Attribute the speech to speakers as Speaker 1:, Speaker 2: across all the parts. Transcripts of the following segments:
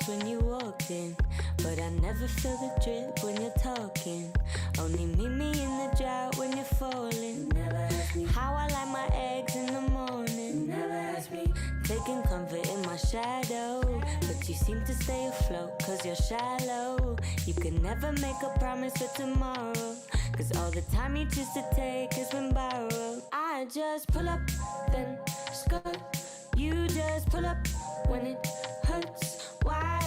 Speaker 1: When you walked in, but I never feel the drip when you're talking. Only meet me in the drought when you're falling. Never ask me how I like my eggs in the morning. Never ask me taking comfort in my shadow, but you seem to stay afloat cause you're shallow. You can never make a promise for tomorrow, cause all the time you choose to take has been borrowed. I just pull up, then skirt. You just pull up when it hurts. Why,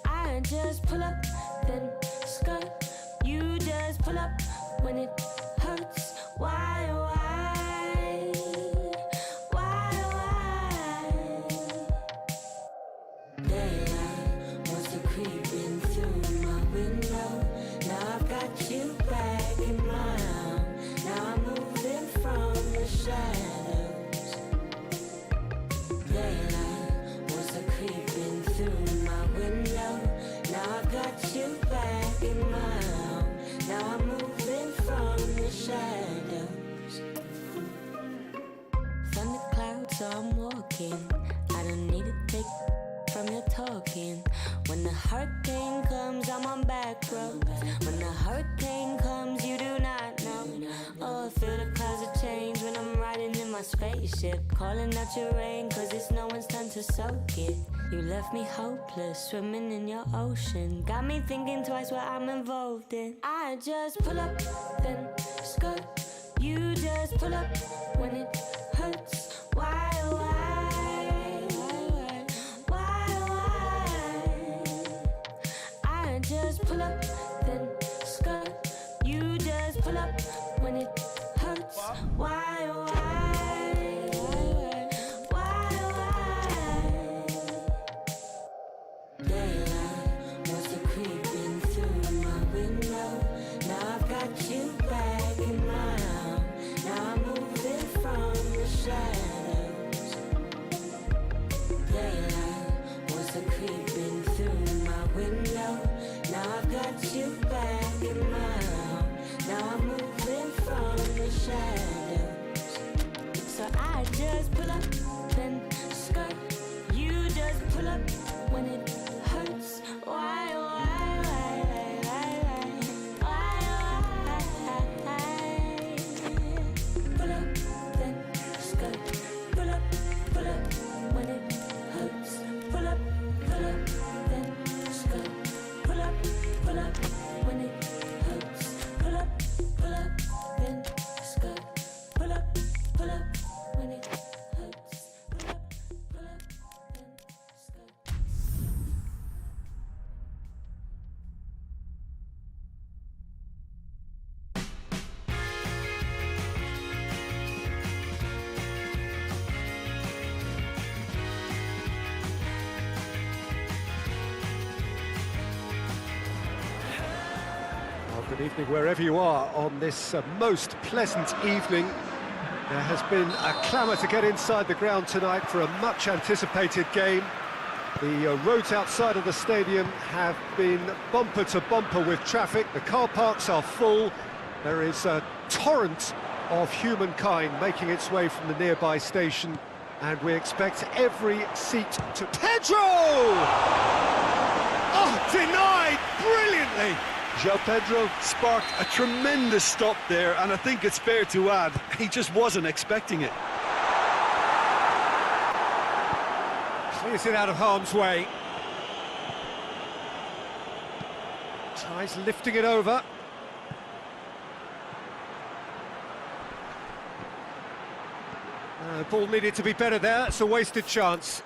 Speaker 1: I just pull up, then skirt. You just pull up when it hurts. Why? Daylight wants to creep in through my window. Now I've got you back in my arms. Now I'm moving from the shadows. Daylight wants to creep in through my window. Now I've got you back in my arms. Now I'm moving from the shadows. Thunder clouds, so I'm walking. I don't need to take from your talking. When the hurricane comes, I'm on back roads. When the hurricane comes, you do not know. Oh, I feel the clouds of change when I'm riding in my spaceship, calling out your rain, cause it's no one's time to soak it. You left me hopeless, swimming in your ocean. Got me thinking twice what I'm involved in. I just pull up, then skirt. You just pull up when it hurts. Why? I just pull up, then skirt. You just pull up when it hurts. Why? Daylight wants to creep in through my window. Now I've got you back in my arms. Now I'm moving from the shadows. Daylight wants to creep in through my window. Now I've got you back in my arms. Now I'm moving from the shadows.
Speaker 2: Good evening wherever you are on this most pleasant evening. There has been a clamour to get inside the ground tonight for a much anticipated game. The roads outside of the stadium have been bumper to bumper with traffic. The car parks are full. There is a torrent of humankind making its way from the nearby station, and we expect every seat to... Pedro! Oh, denied brilliantly!
Speaker 3: João Pedro sparked a tremendous stop there, and I think it's fair to add, he just wasn't expecting it.
Speaker 2: Clears it out of harm's way. Tries lifting it over. Ball needed to be better there, it's a wasted chance.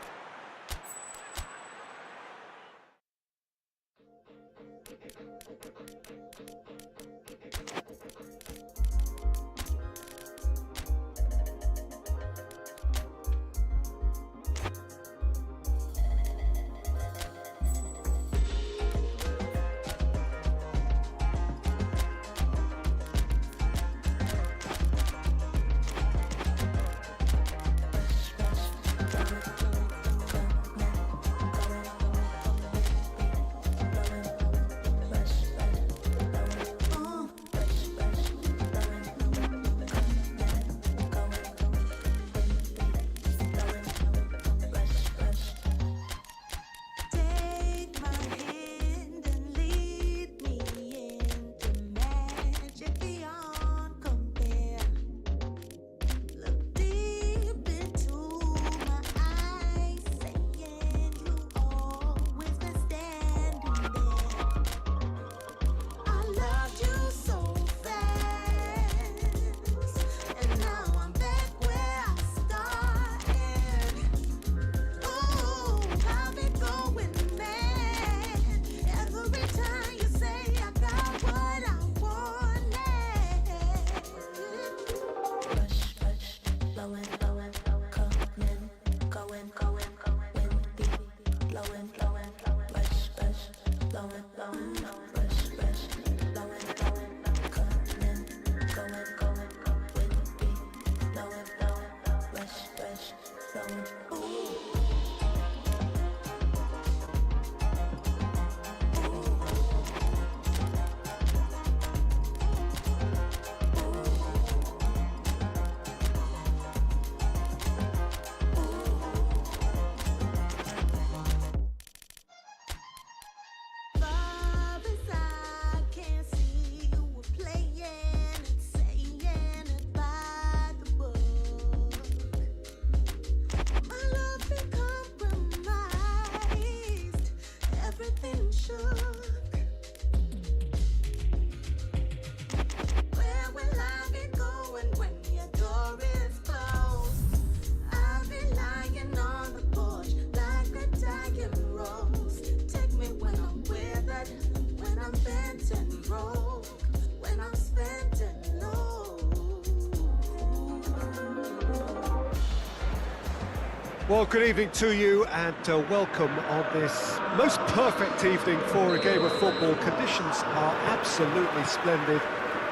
Speaker 2: Well, good evening to you, and welcome on this most perfect evening for a game of football. Conditions are absolutely splendid,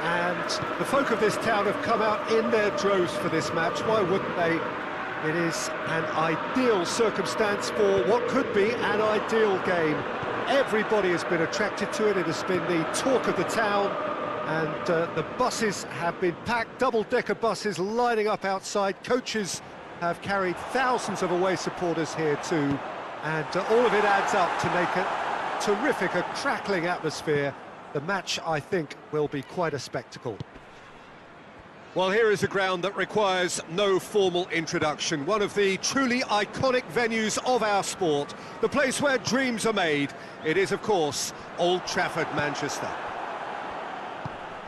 Speaker 2: and the folk of this town have come out in their droves for this match. Why wouldn't they? It is an ideal circumstance for what could be an ideal game. Everybody has been attracted to it. It has been the talk of the town, and the buses have been packed, double-decker buses lining up outside. Coaches have carried thousands of away supporters here too, and all of it adds up to make a terrific, a crackling atmosphere. The match, I think, will be quite a spectacle. Well, here is a ground that requires no formal introduction. One of the truly iconic venues of our sport, the place where dreams are made. It is, of course, Old Trafford, Manchester.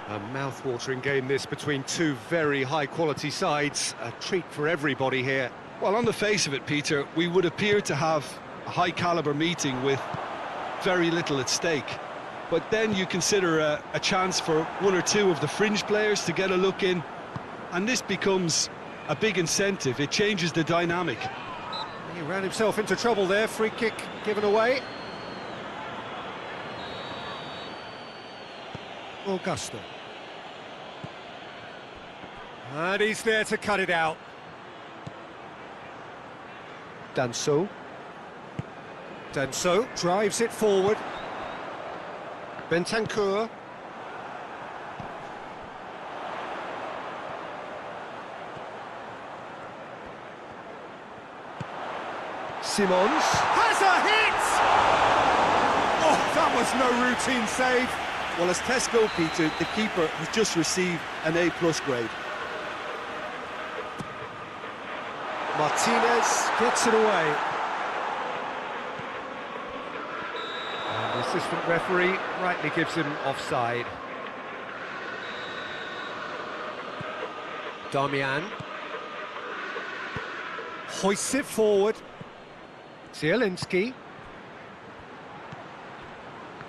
Speaker 2: A mouth-watering game this between two very high-quality sides. A treat for everybody here.
Speaker 3: Well, on the face of it, Peter, we would appear to have a high-caliber meeting with very little at stake. But then you consider a chance for one or two of the fringe players to get a look in, and this becomes a big incentive. It changes the dynamic.
Speaker 2: He ran himself into trouble there. Free kick given away. Augusto. And he's there to cut it out. Danso. Danso drives it forward. Bentancur. Simons has a hit! Oh, that was no routine save.
Speaker 3: Well, as tests go, Peter, the keeper has just received an A+ grade.
Speaker 2: Martinez gets it away. And the assistant referee rightly gives him offside. Damian hoists it forward. Zielinski.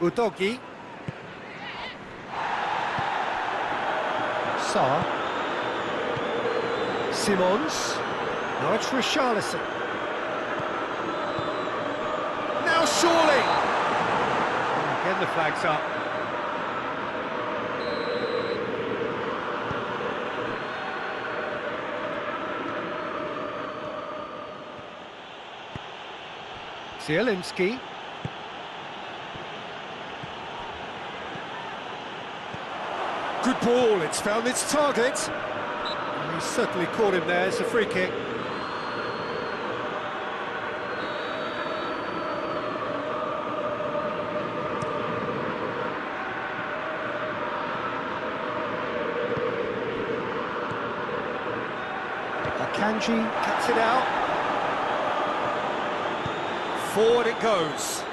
Speaker 2: Udogi. Sarr. Simons. Now it's Richarlison. Now surely! Again the flag's up. Zielinski. Good ball, it's found its target. And he's certainly caught him there, it's a free kick. Kanji cuts it out. Forward it goes.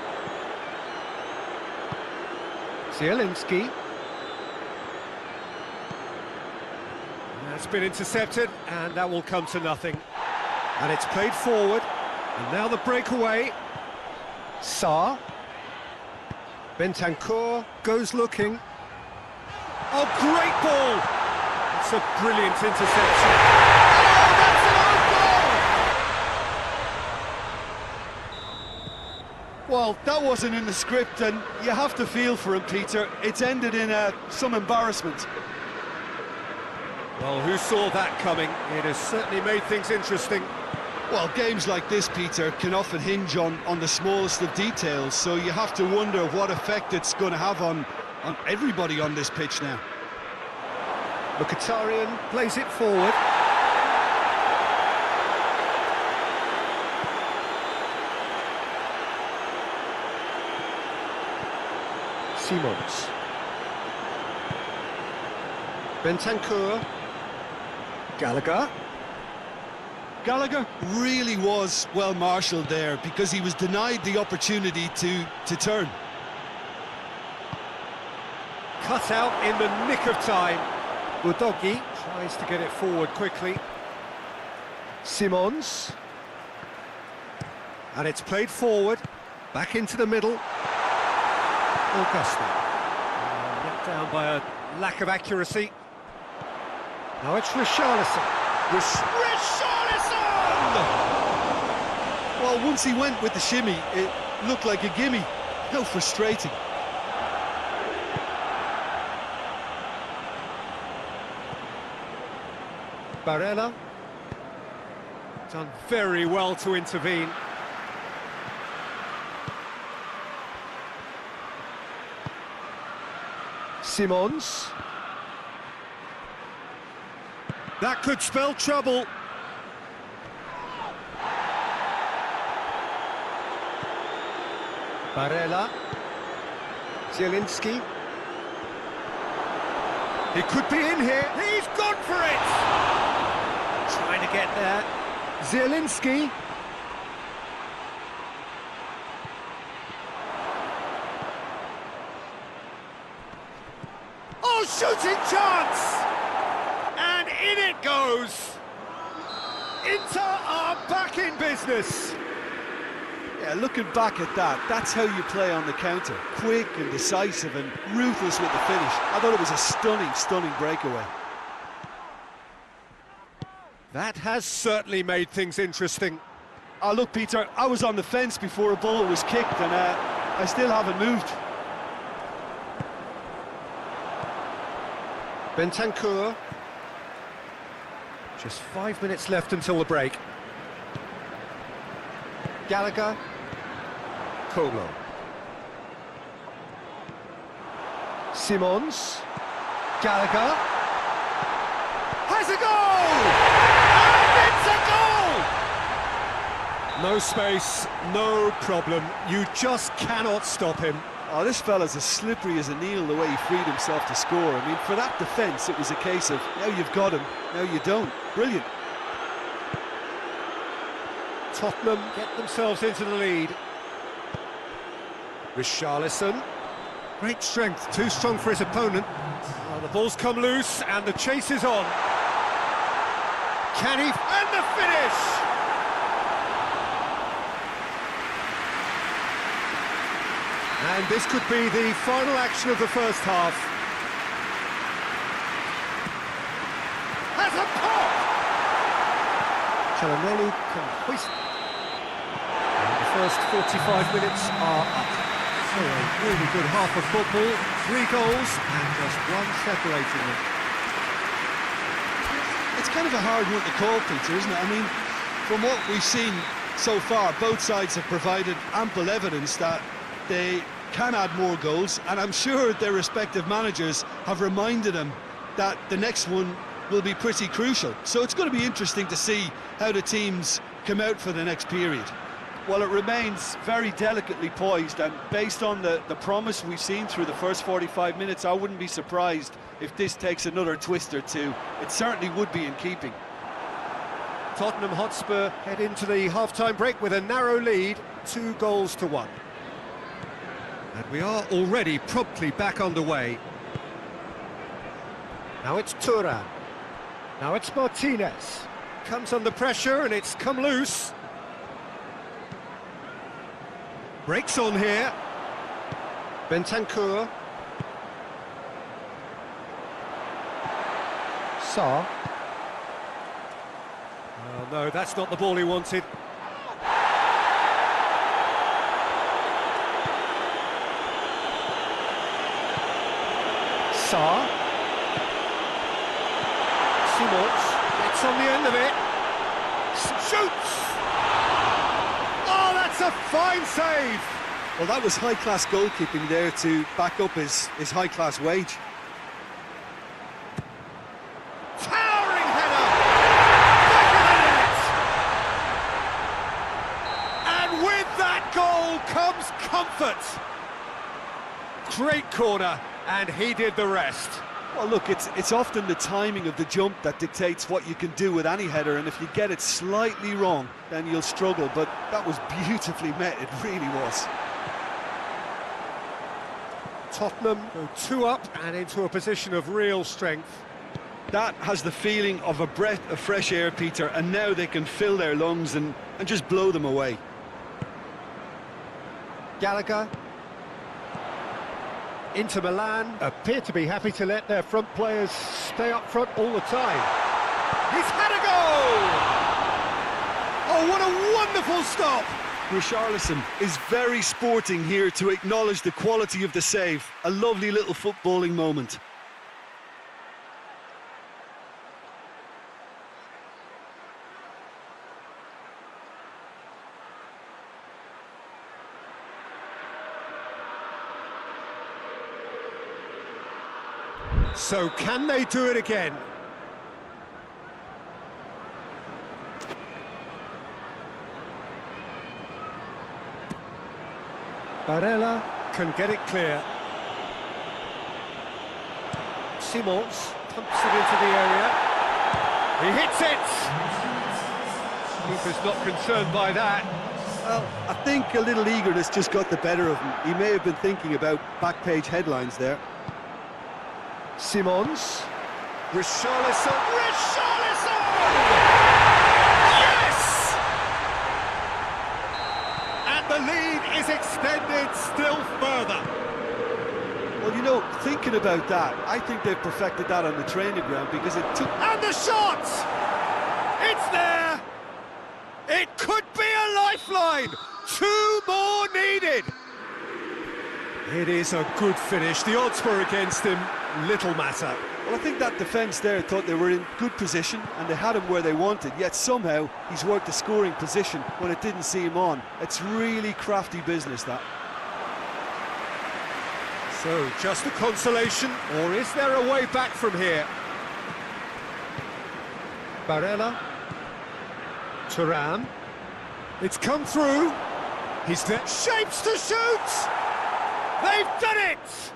Speaker 2: Zielinski. That's been intercepted, and that will come to nothing. And it's played forward, and now the breakaway. Sarr. Bentancur goes looking. Oh, great ball! It's a brilliant interception.
Speaker 3: Well, that wasn't in the script, and you have to feel for him, Peter. It's ended in some embarrassment.
Speaker 2: Well, who saw that coming? It has certainly made things interesting.
Speaker 3: Well, games like this, Peter, can often hinge on the smallest of details, so you have to wonder what effect it's going to have on everybody on this pitch now.
Speaker 2: Mkhitaryan plays it forward. Simons. Bentancur. Gallagher.
Speaker 3: Gallagher really was well marshalled there because he was denied the opportunity to turn.
Speaker 2: Cut out in the nick of time. Udogi tries to get it forward quickly. Simons. And it's played forward. Back into the middle. Augusto. Let down by a lack of accuracy. Now it's Richarlison. Richarlison!
Speaker 3: Well, once he went with the shimmy, it looked like a gimme. How frustrating.
Speaker 2: Barella. Done very well to intervene. Simons. That could spell trouble. Barella. Zielinski. He could be in here. He's gone for it! Trying to get there. Zielinski. Oh, shooting chance! And in it goes! Inter are back in business!
Speaker 3: Yeah, looking back at that, that's how you play on the counter. Quick and decisive and ruthless with the finish. I thought it was a stunning, stunning breakaway.
Speaker 2: That has certainly made things interesting.
Speaker 3: Oh, look, Peter, I was on the fence before a ball was kicked, and I still haven't moved.
Speaker 2: Bentancur. Just 5 minutes left until the break. Gallagher. Kolo. Simons. Gallagher. Has a goal! And it's a goal! No space, no problem. You just cannot stop him.
Speaker 3: Oh, this fella's as slippery as a needle the way he freed himself to score. I mean, for that defence, it was a case of, now you've got him, now you don't. Brilliant.
Speaker 2: Tottenham get themselves into the lead. Richarlison. Great strength, too strong for his opponent. Oh, the ball's come loose and the chase is on. Can he... and the finish! And this could be the final action of the first half. Has a pop! Chalanolu can hoist. And the first 45 minutes are up. So a really good half of football, 3 goals and just one separating them.
Speaker 3: It's kind of a hard one to call, Peter, isn't it? I mean, from what we've seen so far, both sides have provided ample evidence that they can add more goals, and I'm sure their respective managers have reminded them that the next one will be pretty crucial. So it's going to be interesting to see how the teams come out for the next period.
Speaker 4: Well, it remains very delicately poised, and based on the promise we've seen through the first 45 minutes, I wouldn't be surprised if this takes another twist or two. It certainly would be in keeping.
Speaker 2: Tottenham Hotspur head into the half-time break with a narrow lead, 2 goals to 1. And we are already promptly back underway. Now it's Thuram. Now it's Martinez. Comes under pressure and it's come loose. Breaks on here. Bentancur. Sarr. Oh no, that's not the ball he wanted. Sarr. Simons gets on the end of it. Shoots! Oh, that's a fine save!
Speaker 3: Well, that was high-class goalkeeping there to back up his high-class wage.
Speaker 2: Towering header! Back of the net! And with that goal comes comfort. Great corner, and he did the rest.
Speaker 3: Well, look, it's often the timing of the jump that dictates what you can do with any header, and if you get it slightly wrong, then you'll struggle, but that was beautifully met, it really was.
Speaker 2: Tottenham go 2 up and into a position of real strength.
Speaker 3: That has the feeling of a breath of fresh air, Peter, and now they can fill their lungs and just blow them away.
Speaker 2: Gallagher. Inter Milan appear to be happy to let their front players stay up front all the time. He's had a goal! Oh, what a wonderful stop!
Speaker 3: Richarlison is very sporting here to acknowledge the quality of the save. A lovely little footballing moment.
Speaker 2: So can they do it again? Barella can get it clear. Simons pumps it into the area. He hits it! Keeper's not concerned by that.
Speaker 3: Well, I think a little eagerness just got the better of him. He may have been thinking about back-page headlines there.
Speaker 2: Simons. Richarlison. Richarlison! Yes! And the lead is extended still further.
Speaker 3: Well, you know, thinking about that, I think they've perfected that on the training ground because it took...
Speaker 2: And the shot! It's there! It could be a lifeline! 2 more needed! It is a good finish. The odds were against him. Little matter.
Speaker 4: Well, I think that defence there thought they were in good position and they had him where they wanted, yet somehow he's worked a scoring position when it didn't see him on. It's really crafty business, that.
Speaker 2: So, just a consolation, or is there a way back from here? Barella. Thuram. It's come through. He's there. Shapes to shoot! They've done it!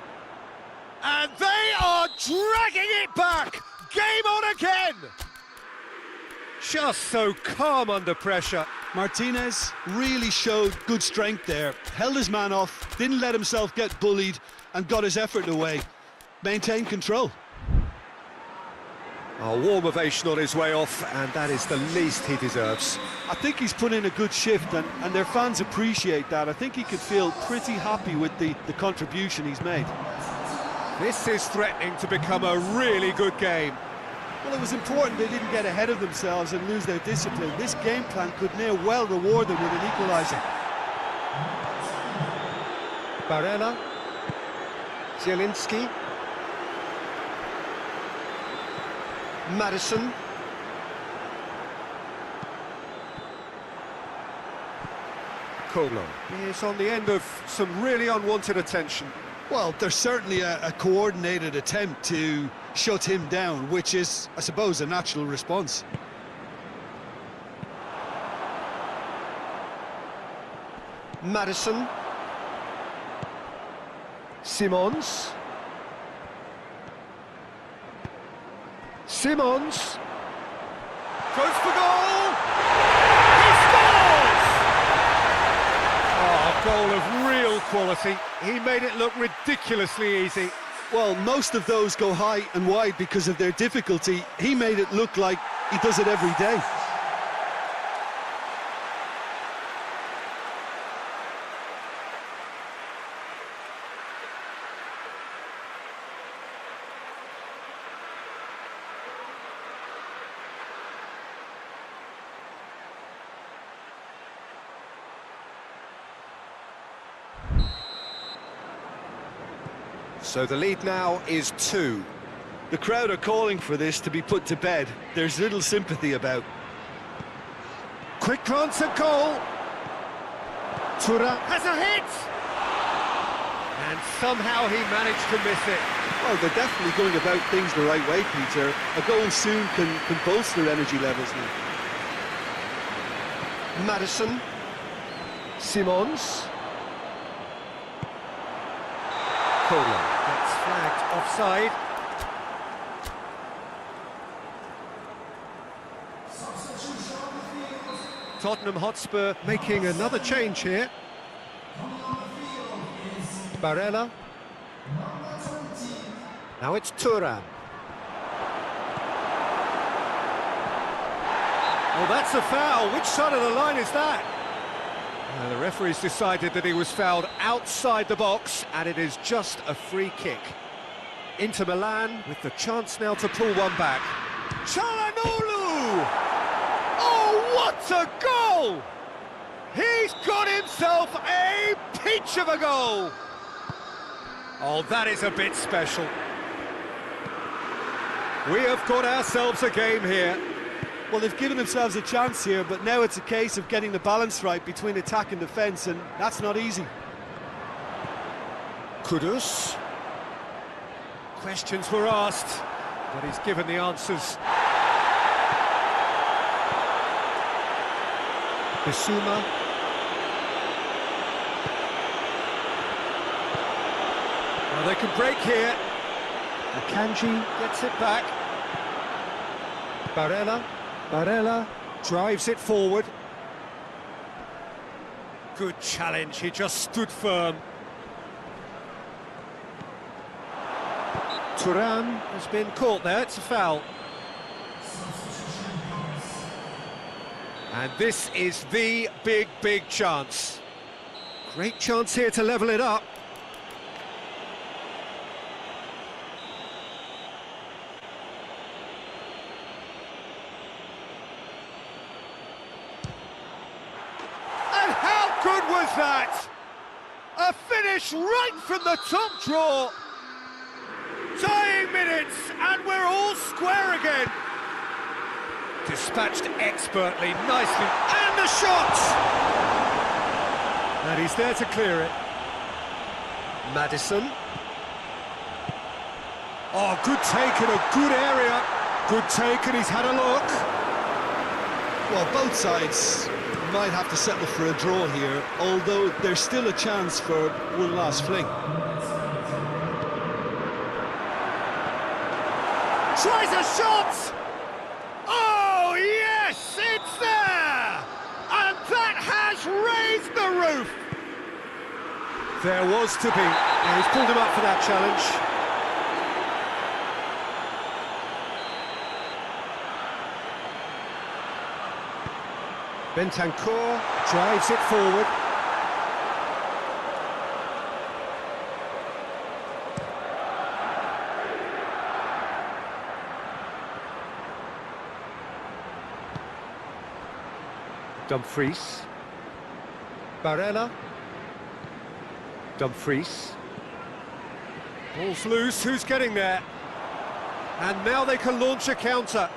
Speaker 2: And they are dragging it back! Game on again! Just so calm under pressure.
Speaker 3: Martinez really showed good strength there, held his man off, didn't let himself get bullied and got his effort away. Maintained control.
Speaker 2: A warm ovation on his way off, and that is the least he deserves.
Speaker 4: I think he's put in a good shift and their fans appreciate that. I think he could feel pretty happy with the contribution he's made.
Speaker 2: This is threatening to become a really good game.
Speaker 4: Well, it was important they didn't get ahead of themselves and lose their discipline. This game plan could near well reward them with an equaliser.
Speaker 2: Barella. Zielinski. Madison. Kolo is on the end of some really unwanted attention.
Speaker 3: Well, there's certainly a coordinated attempt to shut him down, which is, I suppose, a natural response.
Speaker 2: Madison. Simons. Simons. Goes for goal! He scores! Oh, a goal of real quality. He made it look ridiculously easy.
Speaker 3: Well, most of those go high and wide because of their difficulty. He made it look like he does it every day.
Speaker 2: So the lead now is 2.
Speaker 3: The crowd are calling for this to be put to bed. There's little sympathy about.
Speaker 2: Quick glance at goal. Thuram has a hit! And somehow he managed to miss it.
Speaker 3: Well, they're definitely going about things the right way, Peter. A goal soon can bolster energy levels now.
Speaker 2: Madison. Simons. Kolo gets flagged offside. Tottenham Hotspur making another change here. Barella. Now it's Thuram. Oh, that's a foul. Which side of the line is that? The referee's decided that he was fouled outside the box, and it is just a free kick. Inter Milan with the chance now to pull one back. Çalhanoğlu! Oh, what a goal! He's got himself a peach of a goal! Oh, that is a bit special. We have got ourselves a game here.
Speaker 4: Well, they've given themselves a chance here, but now it's a case of getting the balance right between attack and defence, and that's not easy.
Speaker 2: Kudus. Questions were asked, but he's given the answers. Bissouma. Well, they can break here. Akanji gets it back. Barella drives it forward. Good challenge, he just stood firm. Thuram has been caught there, it's a foul. And this is the big chance. Great chance here to level it up. Good was that? A finish right from the top draw. Dying minutes, and we're all square again. Dispatched expertly, nicely, and the shot! And he's there to clear it. Maddison. Oh, good take in a good area. Good take, and he's had a look.
Speaker 3: Well, both sides might have to settle for a draw here, although there's still a chance for one last fling.
Speaker 2: Tries a shot! Oh, yes, it's there! And that has raised the roof! There was to be, and he's pulled him up for that challenge. Bentancur drives it forward. Dumfries. Barella. Dumfries. Ball's loose, who's getting there? And now they can launch a counter.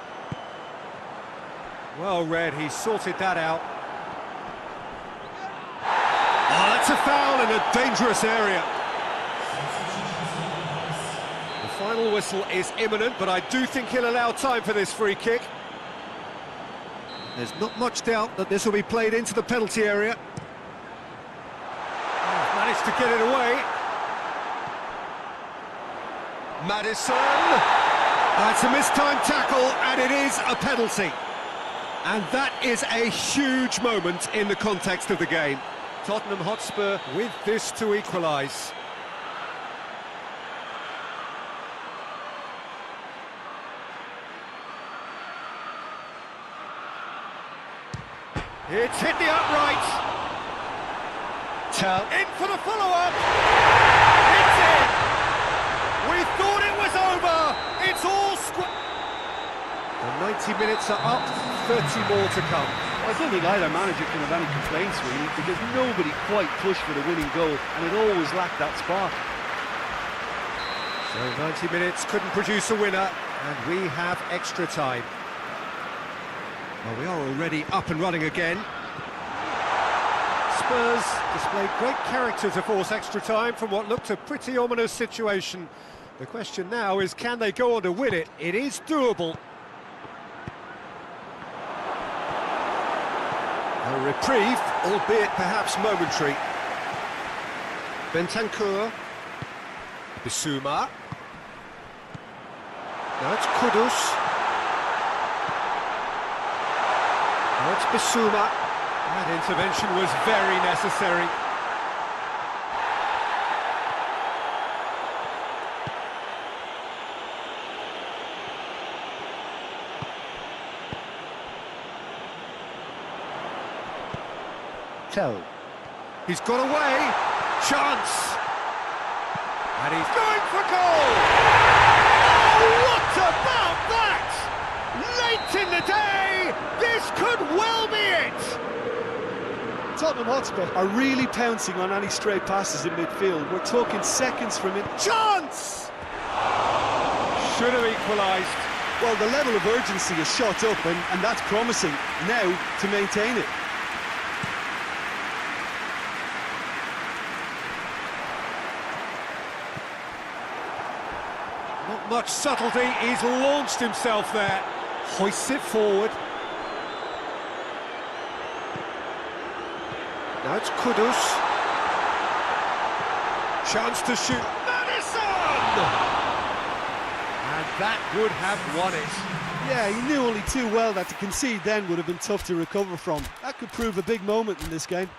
Speaker 2: Well read, he sorted that out. Oh, that's a foul in a dangerous area. The final whistle is imminent, but I do think he'll allow time for this free kick. There's not much doubt that this will be played into the penalty area. Oh, managed to get it away. Maddison. That's a mistimed tackle, and it is a penalty. And that is a huge moment in the context of the game. Tottenham Hotspur with this to equalise. It's hit the upright. In for the follow-up. It's in. We thought it was over. It's all The 90 minutes are up, 30 more to come.
Speaker 4: I don't think either manager can have any complaints, really, because nobody quite pushed for the winning goal, and it always lacked that spark.
Speaker 2: So 90 minutes couldn't produce a winner, and we have extra time. Well, we are already up and running again. Spurs displayed great character to force extra time from what looked a pretty ominous situation. The question now is, can they go on to win it? It is doable. A reprieve, albeit perhaps momentary. Bentancur. Bissouma. Now it's Kudus. Now it's Bissouma. That intervention was very necessary. He's got away. Chance. And he's going for goal. Oh, what about that? Late in the day, this could well be it.
Speaker 4: Tottenham Hotspur are really pouncing on any stray passes in midfield. We're talking seconds from it.
Speaker 2: Chance! Should have equalised.
Speaker 3: Well, the level of urgency is shot up, and that's promising now to maintain it.
Speaker 2: Not much subtlety, he's launched himself there. Hoists it forward. Now it's Kudus. Chance to shoot. Maddison! And that would have won it.
Speaker 4: Yeah, he knew only too well that to concede then would have been tough to recover from. That could prove a big moment in this game.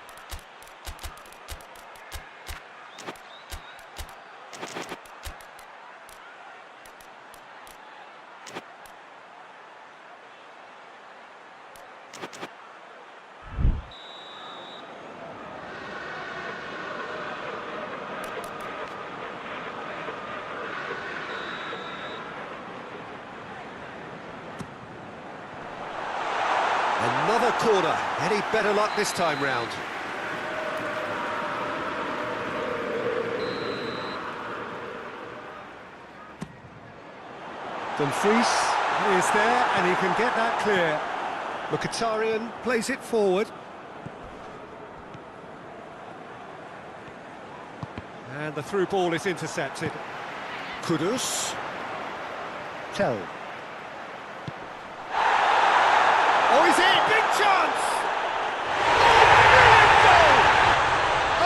Speaker 2: Another corner. Any better luck this time round? Dumfries is there, and he can get that clear. Mkhitaryan plays it forward. And the through ball is intercepted. Kudus. Tell. Oh, is it? Big chance! Oh, brilliant goal!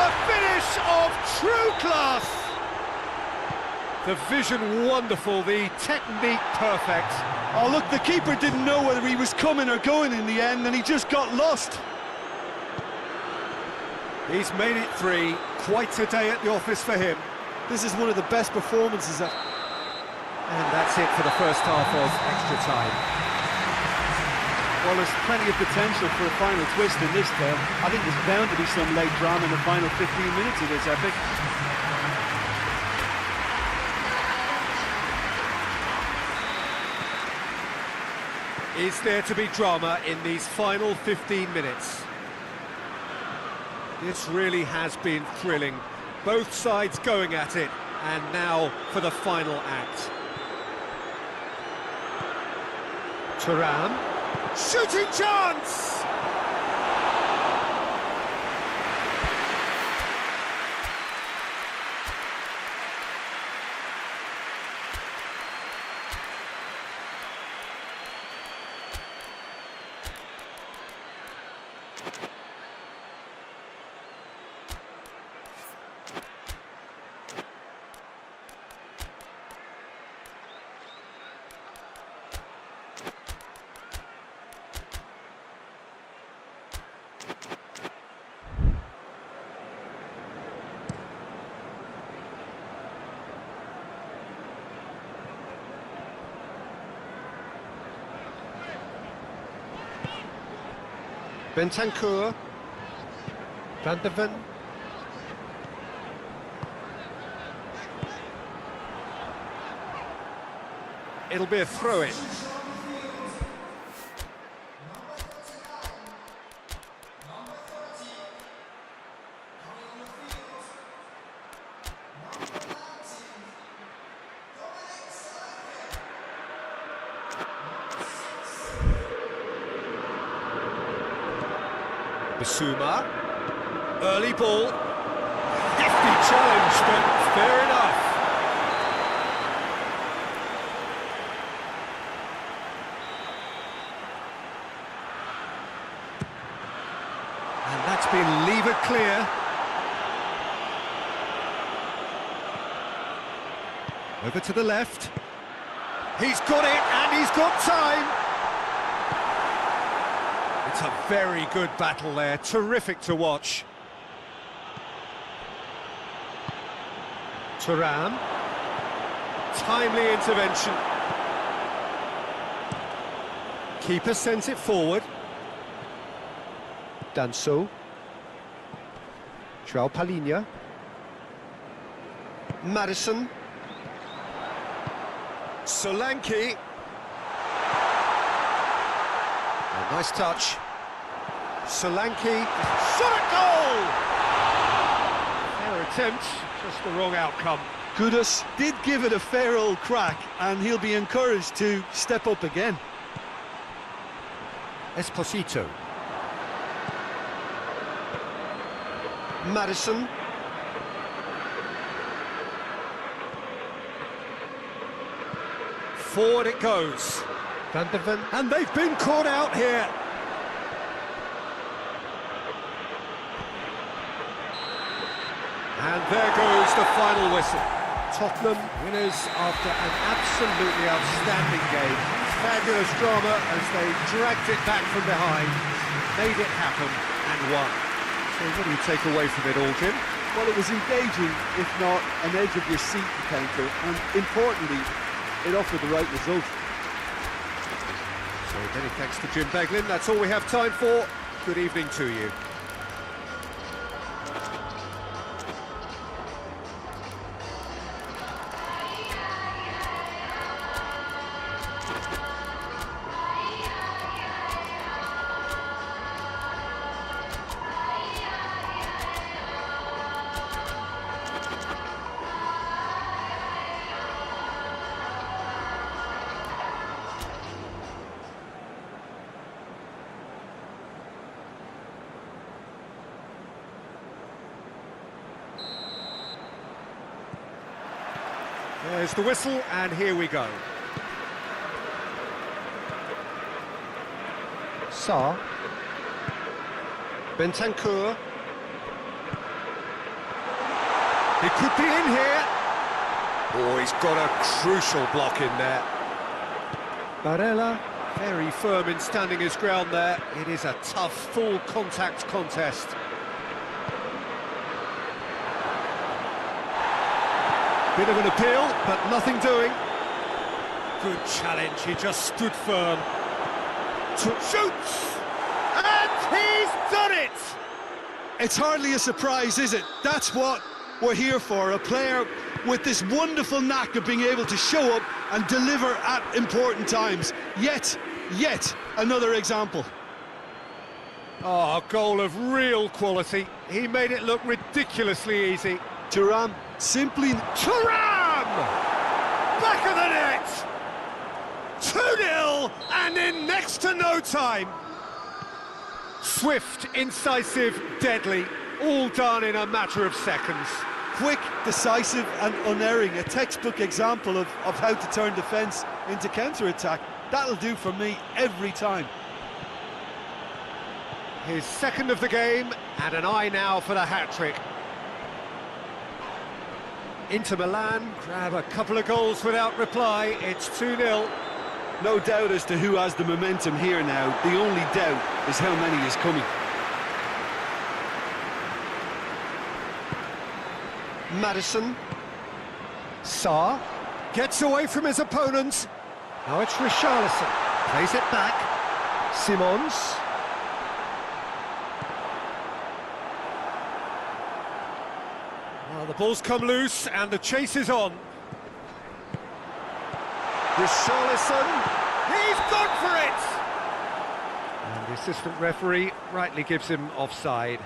Speaker 2: A finish of true class! The vision wonderful, the technique perfect.
Speaker 4: Oh, look, the keeper didn't know whether he was coming or going in the end, and he just got lost.
Speaker 2: He's made it 3. Quite a day at the office for him.
Speaker 4: This is one of the best performances.
Speaker 2: And that's it for the first half of extra time.
Speaker 4: Well, there's plenty of potential for a final twist in this game. I think there's bound to be some late drama in the final 15 minutes of this epic.
Speaker 2: Is there to be drama in these final 15 minutes? This really has been thrilling. Both sides going at it, and now for the final act. Thuram, shooting chance! Bentancur, Van de Ven. It'll be a throw-in. Basuma, early ball, hefty challenge, but fair enough. And that's been levered clear. Over to the left. He's got it, and he's got time. It's a very good battle there, terrific to watch. Thuram, timely intervention. Keeper sends it forward. Danso. João Palhinha. Madison. Solanke. A nice touch. Solanke, shot at goal! Fair attempt, just the wrong outcome.
Speaker 4: Kudus did give it a fair old crack, and he'll be encouraged to step up again.
Speaker 2: Esposito. Madison. Forward it goes. Van de Ven. And they've been caught out here. And there goes the final whistle. Tottenham winners after an absolutely outstanding game. Fabulous drama as they dragged it back from behind, made it happen and won. So what do you take away from it all, Jim?
Speaker 4: Well, it was engaging, if not an edge of your seat encounter, and importantly, it offered the right result.
Speaker 2: So many thanks to Jim Beglin. That's all we have time for. Good evening to you. There's the whistle, and here we go. Sarr. Bentancur. He could be in here. Oh, he's got a crucial block in there. Barella, very firm in standing his ground there. It is a tough, full contact contest. Bit of an appeal, but nothing doing. Good challenge, he just stood firm. Shoots! And he's done it!
Speaker 3: It's hardly a surprise, is it? That's what we're here for, a player with this wonderful knack of being able to show up and deliver at important times. Yet another example.
Speaker 2: Oh, a goal of real quality. He made it look ridiculously easy.
Speaker 3: Thuram simply...
Speaker 2: Thuram! Back of the net! 2-0, and in next to no time. Swift, incisive, deadly, all done in a matter of seconds.
Speaker 4: Quick, decisive and unerring, a textbook example of how to turn defence into counter-attack. That'll do for me every time.
Speaker 2: His second of the game, and an eye now for the hat-trick. Inter Milan grab a couple of goals without reply. It's 2-0.
Speaker 3: No doubt as to who has the momentum here now. The only doubt is how many is coming.
Speaker 2: Maddison. Sarr gets away from his opponents. Now it's Richarlison. Plays it back. Simons. Well, the ball's come loose and the chase is on. Richarlison. He's gone for it! And the assistant referee rightly gives him offside.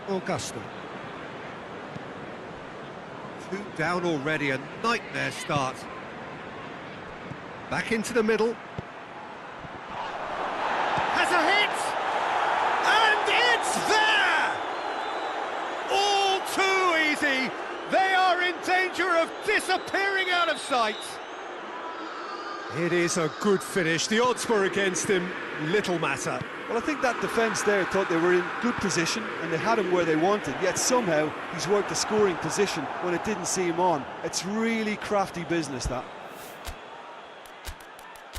Speaker 2: Augusto. 2 down already, a nightmare start. Back into the middle. Has a hit! And it's there! All too easy! They are in danger of disappearing out of sight. It is a good finish. The odds were against him. Little matter.
Speaker 4: Well, I think that defence there thought they were in good position and they had him where they wanted, yet somehow he's worked a scoring position when it didn't see him on. It's really crafty business, that.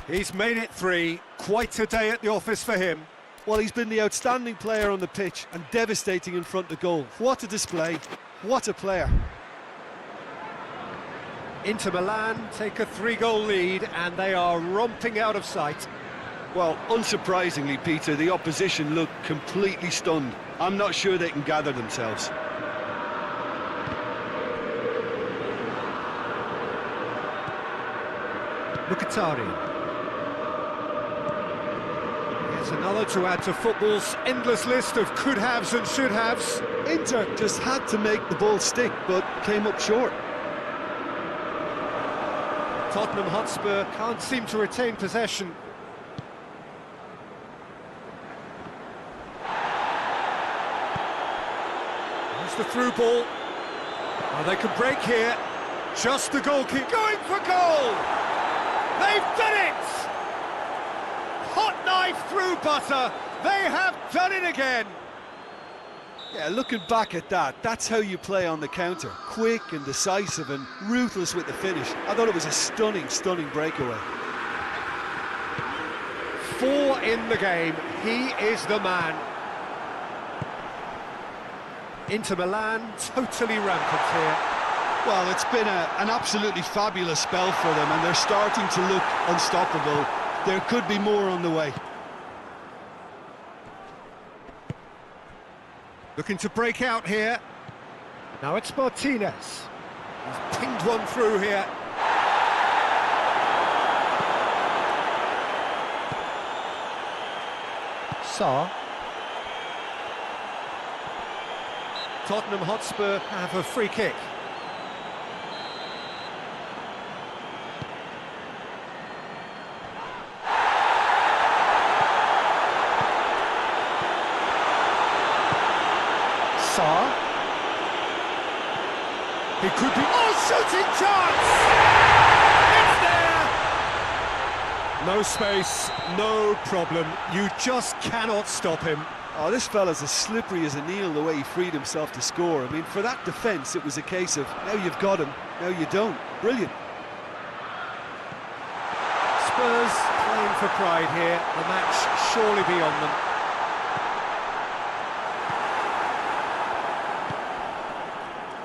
Speaker 2: He's made it 3. Quite a day at the office for him.
Speaker 4: Well, he's been the outstanding player on the pitch and devastating in front of goal. What a display, what a player.
Speaker 2: Inter Milan take a 3-goal lead and they are romping out of sight.
Speaker 3: Well, unsurprisingly, Peter, the opposition look completely stunned. I'm not sure they can gather themselves.
Speaker 2: Martyn. Here's another to add to football's endless list of could-haves and should-haves.
Speaker 3: Inter just had to make the ball stick, but came up short.
Speaker 2: Tottenham Hotspur can't seem to retain possession. Here's the through ball. Oh, they can break here. Just the goalkeeper going for goal! They've done it! Hot knife through butter. They have done it again.
Speaker 4: Yeah, looking back at that, that's how you play on the counter. Quick and decisive and ruthless with the finish. I thought it was a stunning, stunning breakaway.
Speaker 2: 4 in the game. He is the man. Inter Milan totally rampant here.
Speaker 3: Well, it's been an absolutely fabulous spell for them, and they're starting to look unstoppable. There could be more on the way.
Speaker 2: Looking to break out here. Now it's Martinez. He's pinged one through here. Sarr. Tottenham Hotspur have a free kick. Sarr. He could be... Oh, shooting chance! It's there! No space, no problem. You just cannot stop him.
Speaker 4: Oh, this fella's as slippery as an eel the way he freed himself to score. I mean, for that defence, it was a case of, now you've got him, now you don't. Brilliant.
Speaker 2: Spurs playing for pride here. The match surely beyond them.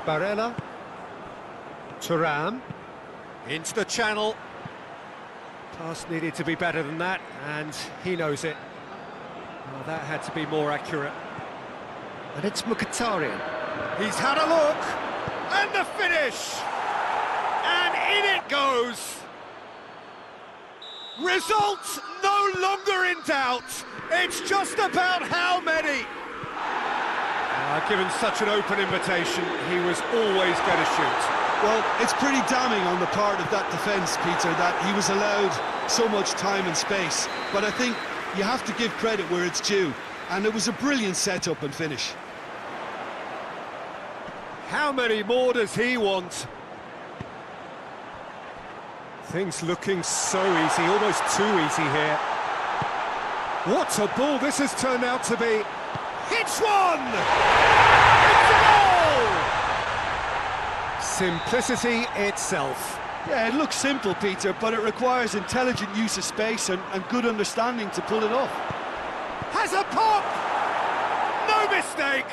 Speaker 2: Barella. Thuram. Into the channel. Pass needed to be better than that, and he knows it. Well, that had to be more accurate. And it's Mkhitaryan. He's had a look, and the finish! And in it goes! Results no longer in doubt. It's just about how many. Given such an open invitation, he was always going to shoot.
Speaker 3: Well, it's pretty damning on the part of that defence, Peter, that he was allowed so much time and space. But I think you have to give credit where it's due, and it was a brilliant setup and finish.
Speaker 2: How many more does he want? Things looking so easy, almost too easy here. What a ball this has turned out to be. Hits one! It's a goal! Simplicity itself.
Speaker 4: Yeah, it looks simple, Peter, but it requires intelligent use of space and good understanding to pull it off.
Speaker 2: Has a pop! No mistake!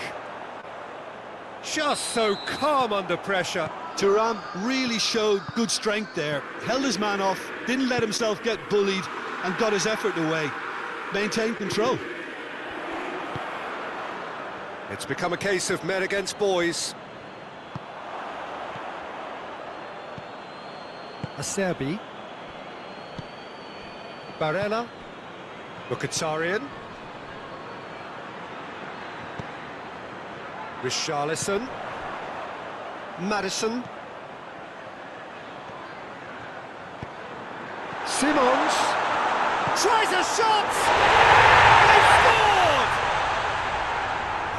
Speaker 2: Just so calm under pressure.
Speaker 3: Thuram really showed good strength there, held his man off, didn't let himself get bullied, and got his effort away. Maintained control.
Speaker 2: It's become a case of men against boys. Acerbi. Barella. Mkhitaryan. Richarlison. Maddison. Simons. Tries a shot! They scored!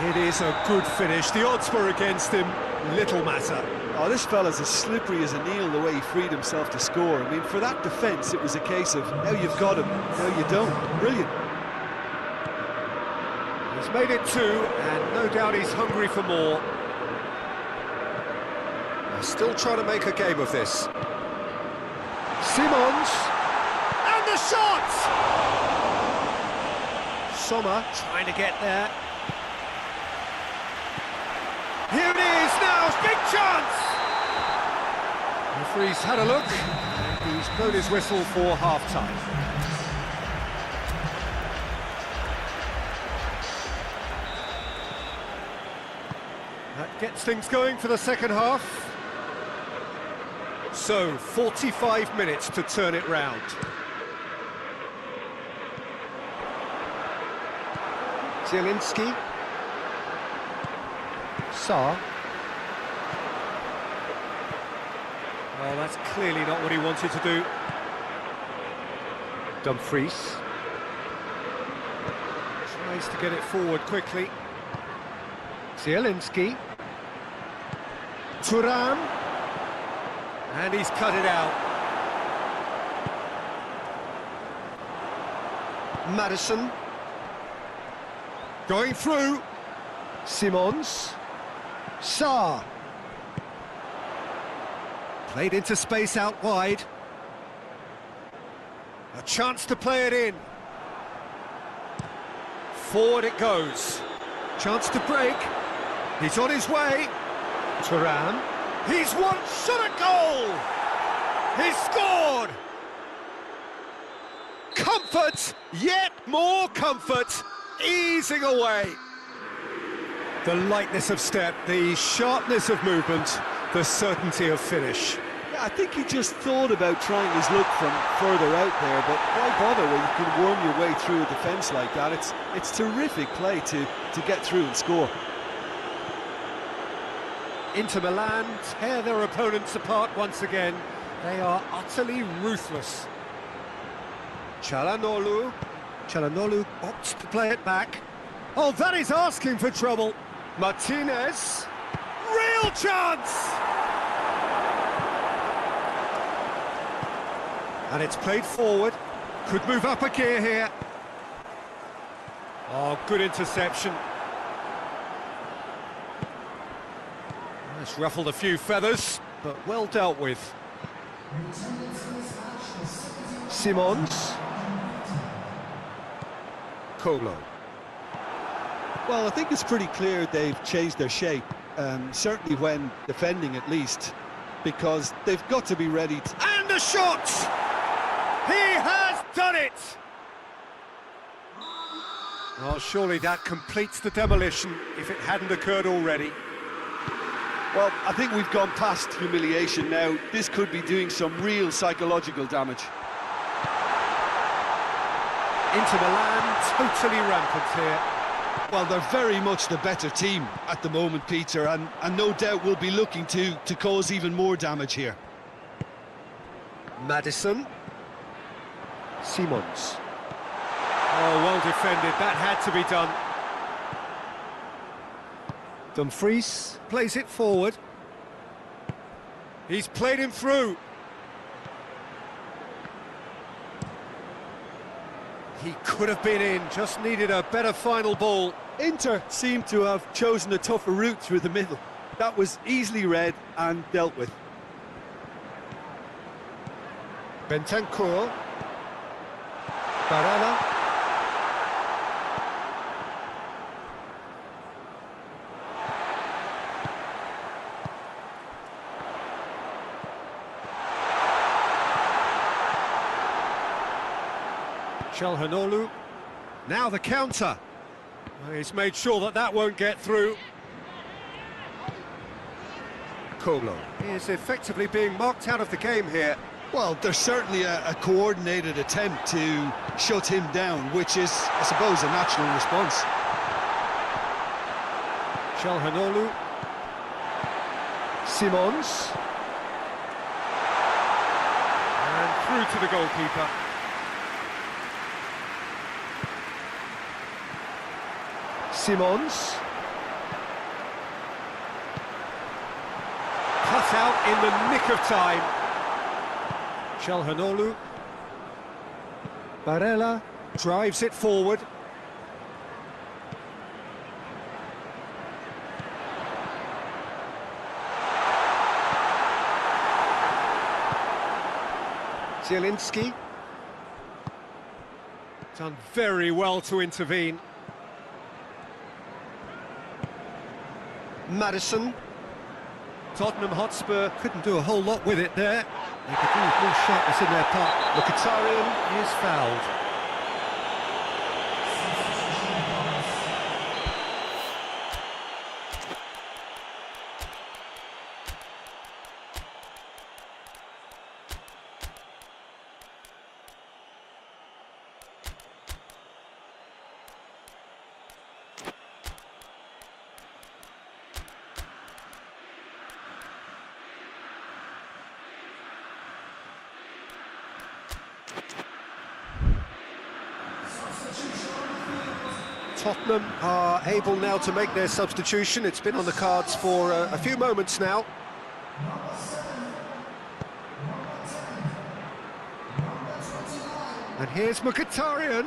Speaker 2: It is a good finish. The odds were against him. Little matter.
Speaker 4: Oh, this fella's as slippery as a needle the way he freed himself to score. I mean, for that defence, it was a case of now you've got him, now you don't. Brilliant.
Speaker 2: He's made it 2, and no doubt he's hungry for more. They're still trying to make a game of this. Simons, and the shot! Sommer trying to get there. Here it is now, big chance! Referee's had a look, and he's blown his whistle for half-time. That gets things going for the second half. So, 45 minutes to turn it round. Zielinski. Sarr. Well, that's clearly not what he wanted to do. Dumfries. Tries to get it forward quickly. Zielinski. Thuram. And he's cut it out. Maddison. Going through. Simons. Sarr. Played into space out wide. A chance to play it in. Forward it goes. Chance to break. He's on his way. Thuram. He's one shot at goal! He's scored! Comfort! Yet more comfort! Easing away. The lightness of step, the sharpness of movement, the certainty of finish.
Speaker 4: Yeah, I think he just thought about trying his luck from further out there, but why bother when you can worm your way through a defence like that? It's terrific play to get through and score.
Speaker 2: Inter Milan tear their opponents apart once again. They are utterly ruthless. Çalhanoğlu. Çalhanoğlu opts to play it back. Oh, that is asking for trouble. Martinez. Real chance! And it's played forward. Could move up a gear here. Oh, good interception. It's ruffled a few feathers, but well dealt with. Simons. Kolo.
Speaker 4: Well, I think it's pretty clear they've changed their shape, certainly when defending at least, because they've got to be ready to...
Speaker 2: And the shot! He has done it! Oh, surely that completes the demolition if it hadn't occurred already.
Speaker 4: Well, I think we've gone past humiliation now. This could be doing some real psychological damage.
Speaker 2: Inter Milan totally rampant here.
Speaker 3: Well, they're very much the better team at the moment, Peter, and no doubt will be looking to cause even more damage here.
Speaker 2: Maddison. Simons. Oh, well defended. That had to be done. Dumfries plays it forward. He's played him through. He could have been in, just needed a better final ball.
Speaker 4: Inter seemed to have chosen a tougher route through the middle. That was easily read and dealt with.
Speaker 2: Bentancur. Barella. Çalhanoğlu. Now the counter. He's made sure that that won't get through. Kolo is effectively being marked out of the game here.
Speaker 3: Well, there's certainly a coordinated attempt to shut him down, which is, I suppose, a natural response.
Speaker 2: Çalhanoğlu. Simons. And through to the goalkeeper. Simons. Cut out in the nick of time. Çalhanoğlu. Barella drives it forward. Zielinski. Done very well to intervene. Maddison. Tottenham Hotspur couldn't do a whole lot with it there. They could do with more sharpness in their part. Mkhitaryan is fouled. Tottenham are able now to make their substitution. It's been on the cards for a few moments now. And here's Mkhitaryan.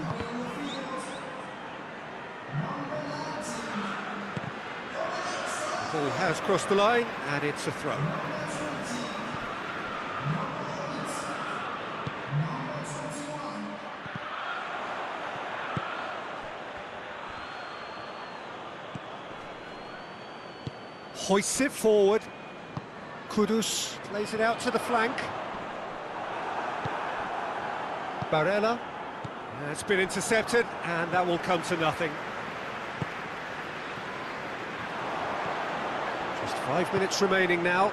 Speaker 2: The ball has crossed the line, and it's a throw. Hoists it forward. Kudus plays it out to the flank. Barella. It's been intercepted, and that will come to nothing. Just 5 minutes remaining now.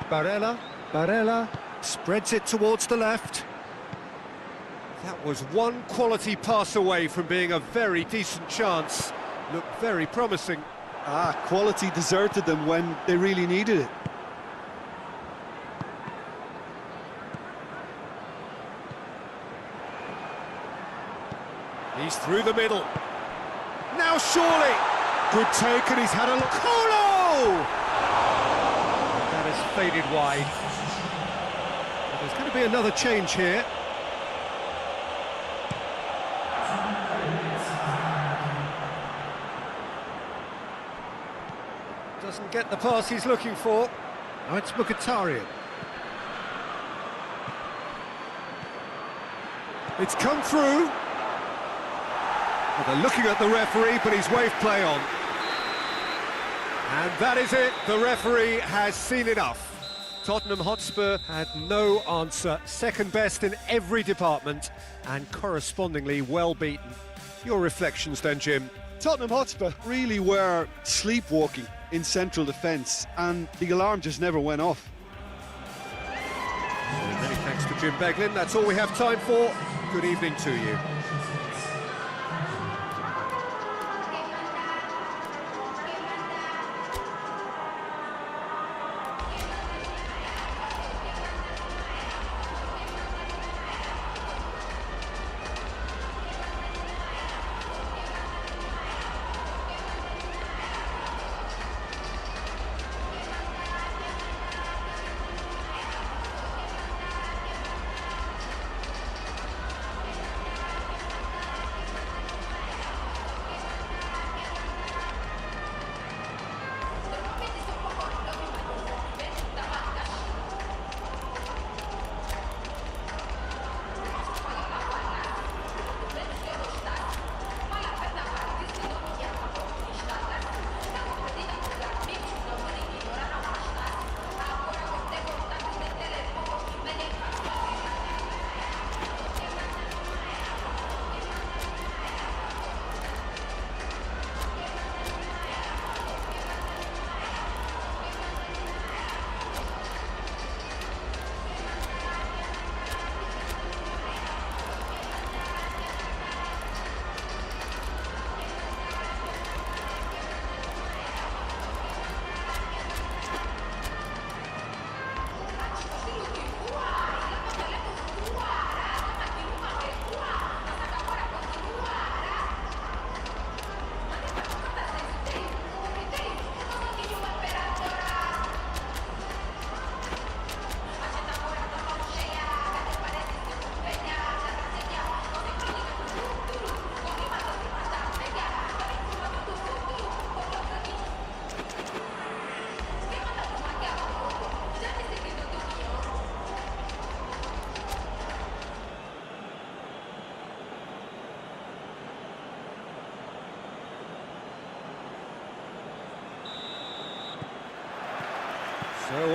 Speaker 2: Barella spreads it towards the left. That was one quality pass away from being a very decent chance. Looked very promising.
Speaker 3: Quality deserted them when they really needed it.
Speaker 2: He's through the middle. Now surely! Good take, and he's had a look. Kolo! That has faded wide. But there's going to be another change here. Doesn't get the pass he's looking for. Now it's Mkhitaryan. It's come through. Well, they're looking at the referee, but he's waved play on. And that is it. The referee has seen enough. Tottenham Hotspur had no answer. Second best in every department and correspondingly well beaten. Your reflections then, Jim?
Speaker 3: Tottenham Hotspur really were sleepwalking in central defence, and the alarm just never went off.
Speaker 2: Many thanks to Jim Beglin. That's all we have time for. Good evening to you.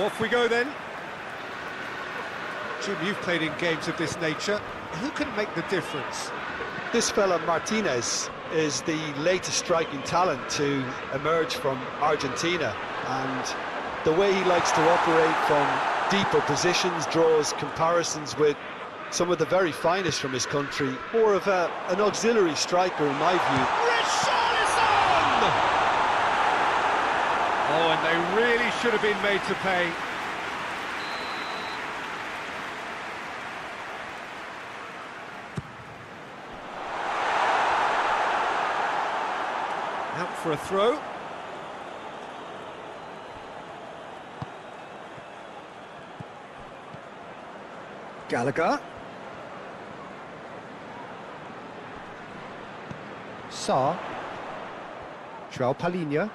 Speaker 2: Off we go then. Jim, you've played in games of this nature. Who can make the difference?
Speaker 3: This fella Martinez is the latest striking talent to emerge from Argentina, and the way he likes to operate from deeper positions draws comparisons with some of the very finest from his country. More of an auxiliary striker in my view.
Speaker 2: Richarlison! Oh, and they really should have been made to pay. Out for a throw. Gallagher. Sarr. João Palhinha.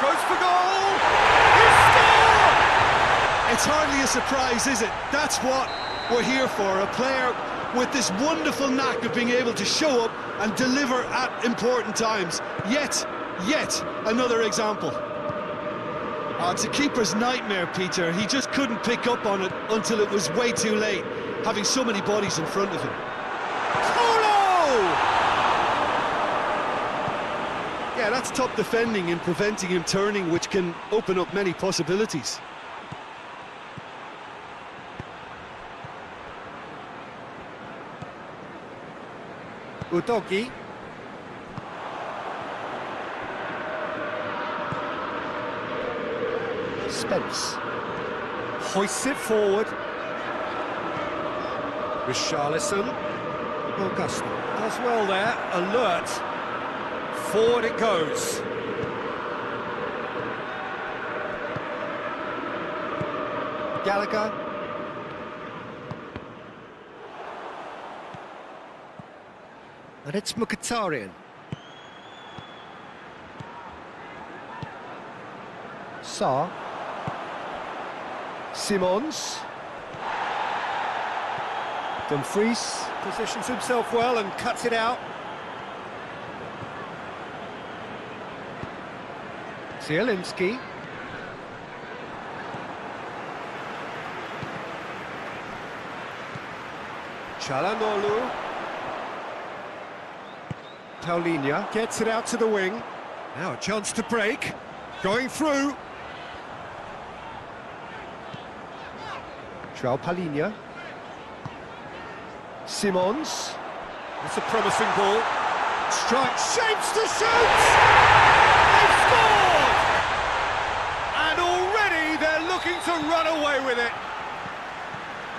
Speaker 2: Goes for goal! He scored!
Speaker 3: It's hardly a surprise, is it? That's what we're here for, a player with this wonderful knack of being able to show up and deliver at important times. Yet another example. Oh, it's a keeper's nightmare, Peter. He just couldn't pick up on it until it was way too late, having so many bodies in front of him. Yeah, that's top defending and preventing him turning, which can open up many possibilities.
Speaker 2: Udogi. Spence. Hoists it forward. Richarlison. Augusto does well there, alert. Forward it goes. Gallagher. And it's Mkhitaryan. Sarr. Simons. Dumfries positions himself well and cuts it out. Zielinski. Çalhanoğlu. Paulinho gets it out to the wing. Now a chance to break. Going through. João Palhinha. Simons. That's a promising ball. Strike, shapes to shoot! They've scored! And already they're looking to run away with it.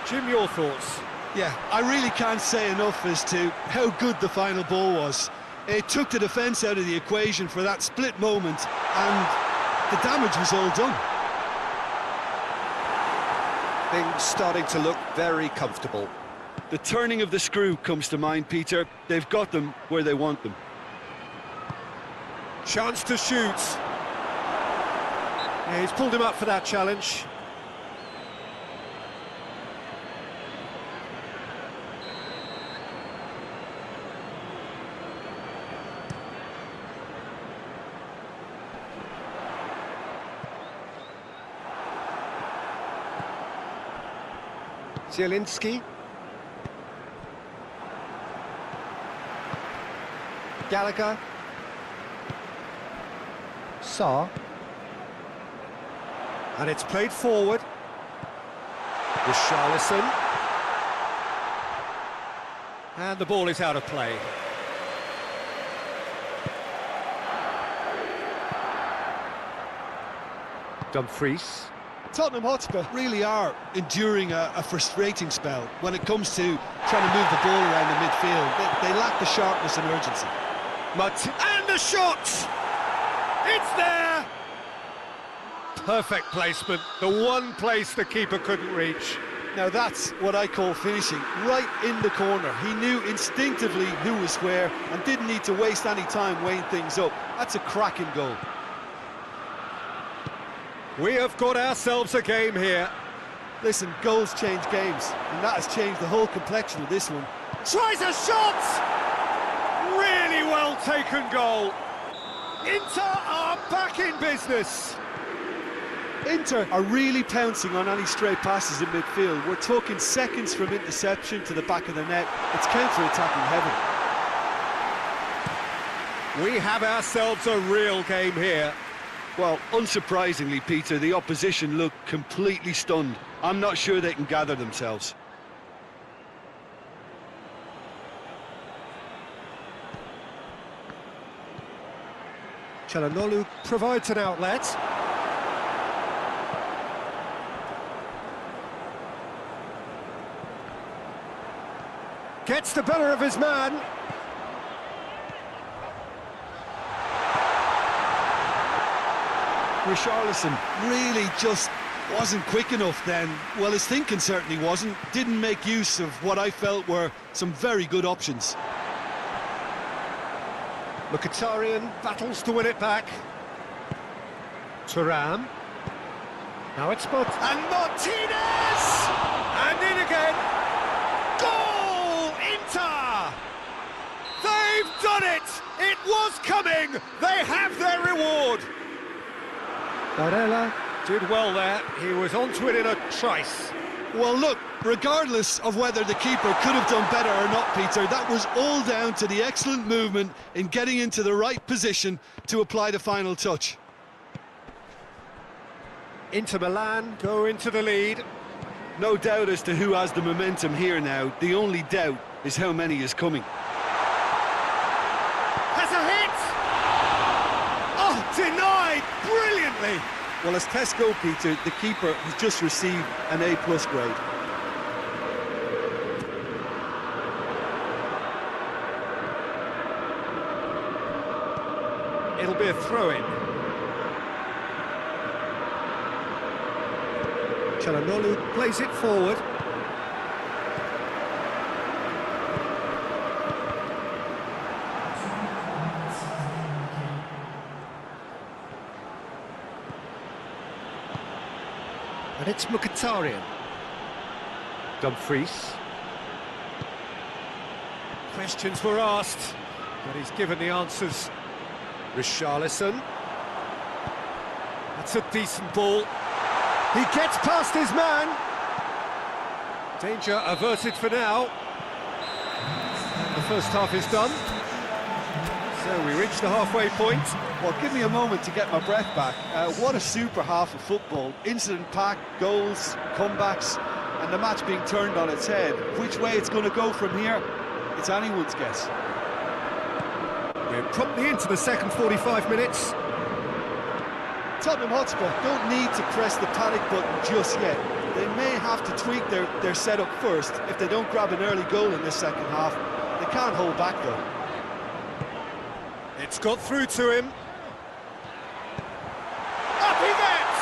Speaker 2: Jim, your thoughts?
Speaker 3: Yeah, I really can't say enough as to how good the final ball was. It took the defence out of the equation for that split moment, and the damage was all done.
Speaker 2: Things starting to look very comfortable.
Speaker 3: The turning of the screw comes to mind, Peter. They've got them where they want them.
Speaker 2: Chance to shoot. Yeah, he's pulled him up for that challenge. Zielinski. Gallagher. Sarr. And it's played forward. Richarlison. And the ball is out of play. Dumfries.
Speaker 3: Tottenham Hotspur really are enduring a frustrating spell when it comes to trying to move the ball around the midfield. They lack the sharpness and urgency.
Speaker 2: Martyn, and the shot! It's there! Perfect placement, the one place the keeper couldn't reach.
Speaker 3: Now that's what I call finishing, right in the corner. He knew instinctively who was where and didn't need to waste any time weighing things up. That's a cracking goal.
Speaker 2: We have got ourselves a game here.
Speaker 3: Listen, goals change games, and that has changed the whole complexion of this one.
Speaker 2: Tries a shot! Really well taken goal. Inter are back in business.
Speaker 4: Inter are really pouncing on any stray passes in midfield. We're talking seconds from interception to the back of the net. It's counter-attacking heaven.
Speaker 2: We have ourselves a real game here.
Speaker 3: Well, unsurprisingly, Peter, the opposition look completely stunned. I'm not sure they can gather themselves.
Speaker 2: Çalhanoğlu provides an outlet. Gets the better of his man.
Speaker 3: Richarlison really just wasn't quick enough then. Well, his thinking certainly wasn't. Didn't make use of what I felt were some very good options.
Speaker 2: Mkhitaryan battles to win it back. Thuram. Now it's And Martinez! And in again. Goal! Inter! They've done it! It was coming! They have their reward! Barella did well there. He was onto it in a trice.
Speaker 3: Well, look, regardless of whether the keeper could have done better or not, Peter, that was all down to the excellent movement in getting into the right position to apply the final touch.
Speaker 2: Inter Milan go into the lead.
Speaker 3: No doubt as to who has the momentum here now. The only doubt is how many is coming.
Speaker 2: Has a hit! Oh, denied brilliantly!
Speaker 3: Well, as tests go, Peter, the keeper has just received an A+ grade.
Speaker 2: It'll be a throw-in. Çalhanoğlu plays it forward. And it's Mkhitaryan. Dumfries. Questions were asked, but he's given the answers. Richarlison. That's a decent ball. He gets past his man. Danger averted for now. The first half is done. So we reach the halfway point.
Speaker 4: Well, give me a moment to get my breath back. What a super half of football. Incident-packed, goals, comebacks, and the match being turned on its head. Which way it's going to go from here, it's anyone's guess.
Speaker 2: We're promptly into the second 45 minutes.
Speaker 4: Tottenham Hotspur don't need to press the panic button just yet. They may have to tweak their setup first if they don't grab an early goal in this second half. They can't hold back though.
Speaker 2: It's got through to him. Up he gets!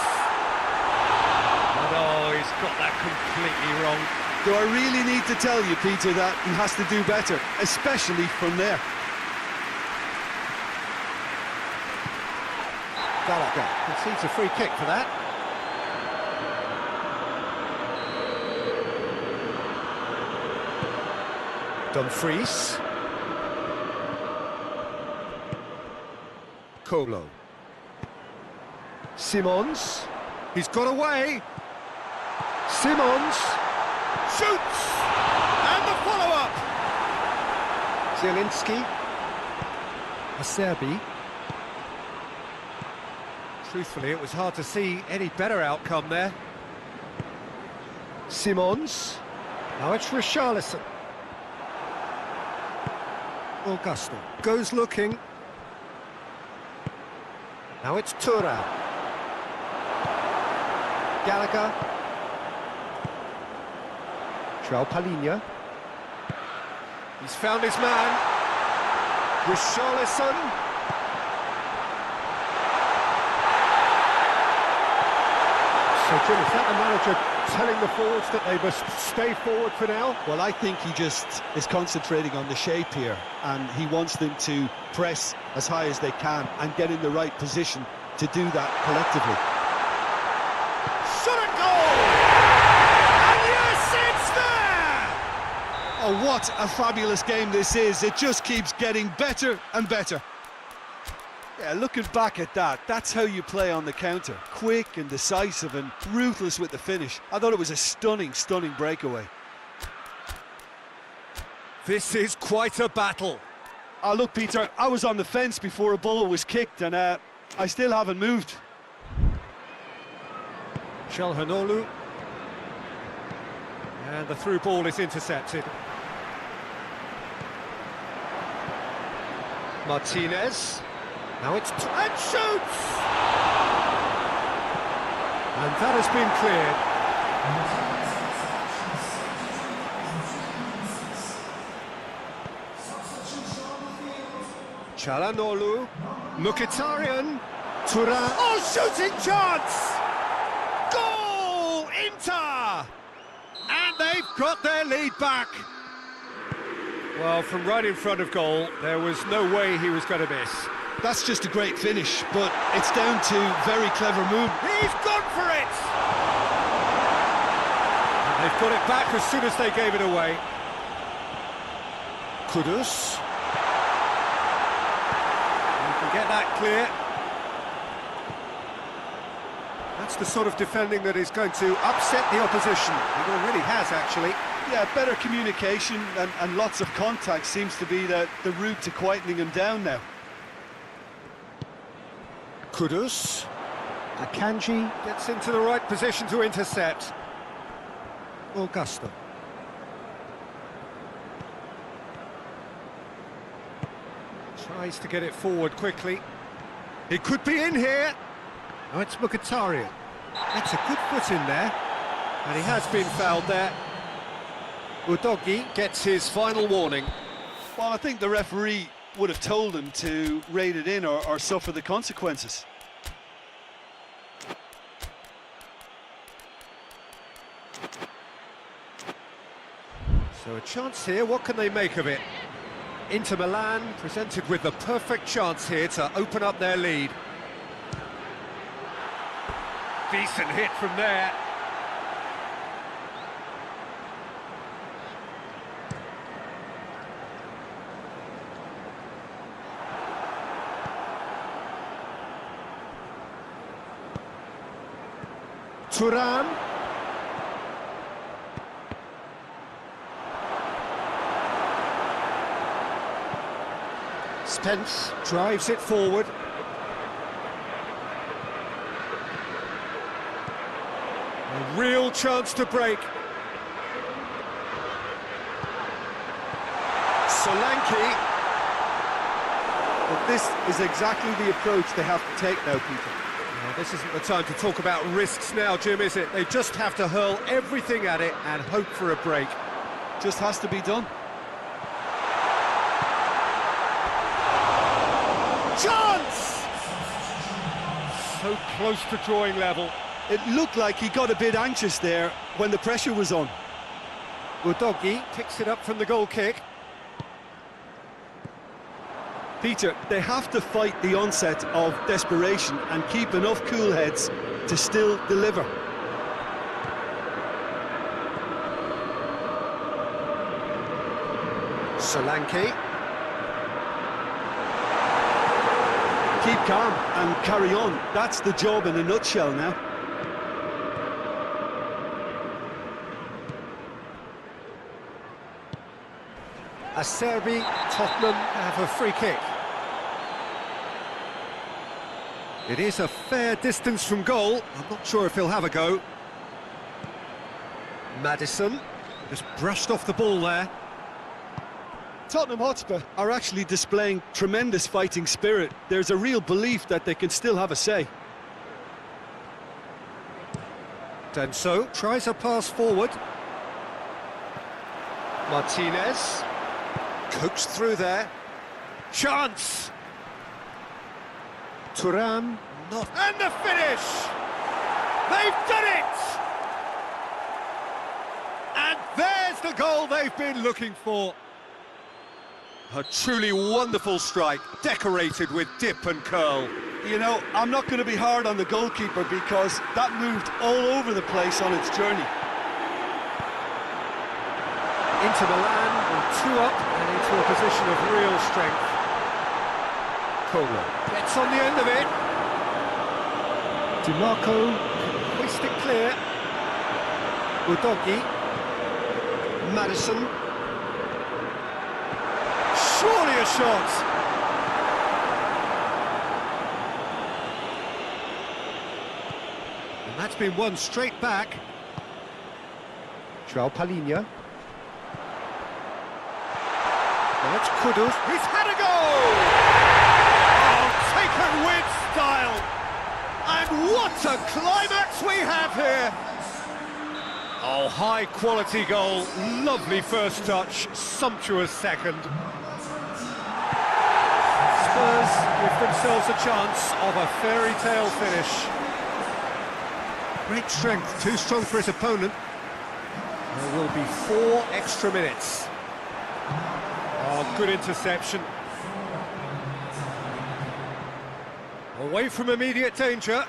Speaker 2: Oh, he's got that completely wrong.
Speaker 3: Do I really need to tell you, Peter, that he has to do better, especially from there?
Speaker 2: Gallagher concedes a free kick for that. Dumfries. Kolo. Simons. He's got away. Simons. Shoots! And the follow-up! Zielinski. Acerbi. Truthfully, it was hard to see any better outcome there. Simons. Now it's Richarlison. Augusto goes looking. Now it's Thuram. Gallagher. João Palhinha. He's found his man. Richarlison. So, Jim, is that the manager telling the forwards that they must stay forward for now?
Speaker 3: Well, I think he just is concentrating on the shape here, and he wants them to press as high as they can and get in the right position to do that collectively.
Speaker 2: Shot a goal! And yes, it's there!
Speaker 3: Oh, what a fabulous game this is. It just keeps getting better and better.
Speaker 4: Yeah, looking back at that, that's how you play on the counter. Quick and decisive and ruthless with the finish. I thought it was a stunning, stunning breakaway.
Speaker 2: This is quite a battle.
Speaker 4: Oh, look, Peter, I was on the fence before a ball was kicked, and I still haven't moved.
Speaker 2: Çalhanoğlu. And the through ball is intercepted. Martinez. Now it's... and shoots! And that has been cleared. Çalhanoğlu. Mkhitaryan. Thuram. Oh, shooting chance! Goal! Inter! And they've got their lead back. Well, from right in front of goal, there was no way he was going to miss.
Speaker 3: That's just a great finish, but it's down to very clever move.
Speaker 2: He's gone for it! And they've got it back as soon as they gave it away. Kudus. You can get that clear. That's the sort of defending that is going to upset the opposition. It already has, actually.
Speaker 4: Yeah, better communication and lots of contact seems to be the route to quietening him down now.
Speaker 2: Kudus. Akanji gets into the right position to intercept. Augusto. Tries to get it forward quickly. He could be in here. Oh, it's Mkhitaryan. That's a good foot in there. And he has been fouled there. Udogi gets his final warning.
Speaker 4: Well, I think the referee would have told him to rate it in or suffer the consequences.
Speaker 2: So a chance here, what can they make of it? Inter Milan presented with the perfect chance here to open up their lead. Decent hit from there. Thuram. Spence drives it forward. A real chance to break. Solanke.
Speaker 4: But this is exactly the approach they have to take now, Peter.
Speaker 2: Well, this isn't the time to talk about risks now, Jim, is it? They just have to hurl everything at it and hope for a break.
Speaker 4: Just has to be done.
Speaker 2: Chance! So close to drawing level.
Speaker 4: It looked like he got a bit anxious there when the pressure was on.
Speaker 2: Udogi picks it up from the goal kick.
Speaker 3: Peter, they have to fight the onset of desperation and keep enough cool heads to still deliver.
Speaker 2: Solanke.
Speaker 3: Keep calm and carry on. That's the job in a nutshell now.
Speaker 2: Acerbi, Tottenham have a free kick. It is a fair distance from goal. I'm not sure if he'll have a go. Maddison just brushed off the ball there.
Speaker 3: Tottenham Hotspur are actually displaying tremendous fighting spirit. There's a real belief that they can still have a say.
Speaker 2: Denso tries a pass forward. Martinez coaxed through there. Chance! Thuram, not... And the finish! They've done it! And there's the goal they've been looking for. A truly wonderful strike, decorated with dip and curl.
Speaker 4: You know, I'm not going to be hard on the goalkeeper because that moved all over the place on its journey.
Speaker 2: Inter Milan will 2 up and into a position of real strength. Kolo gets on the end of it. DiMarco can hoist it clear. Udogi. Madison. Surely a shot. And that's been won straight back. João Palhinha. Now it's Kudus. He's had a goal! Oh, taken with style. And what a climax we have here! Oh, high quality goal, lovely first touch, sumptuous second. Spurs give themselves a chance of a fairy tale finish. Great strength, too strong for his opponent. There will be 4 extra minutes. Oh, good interception. Away from immediate danger.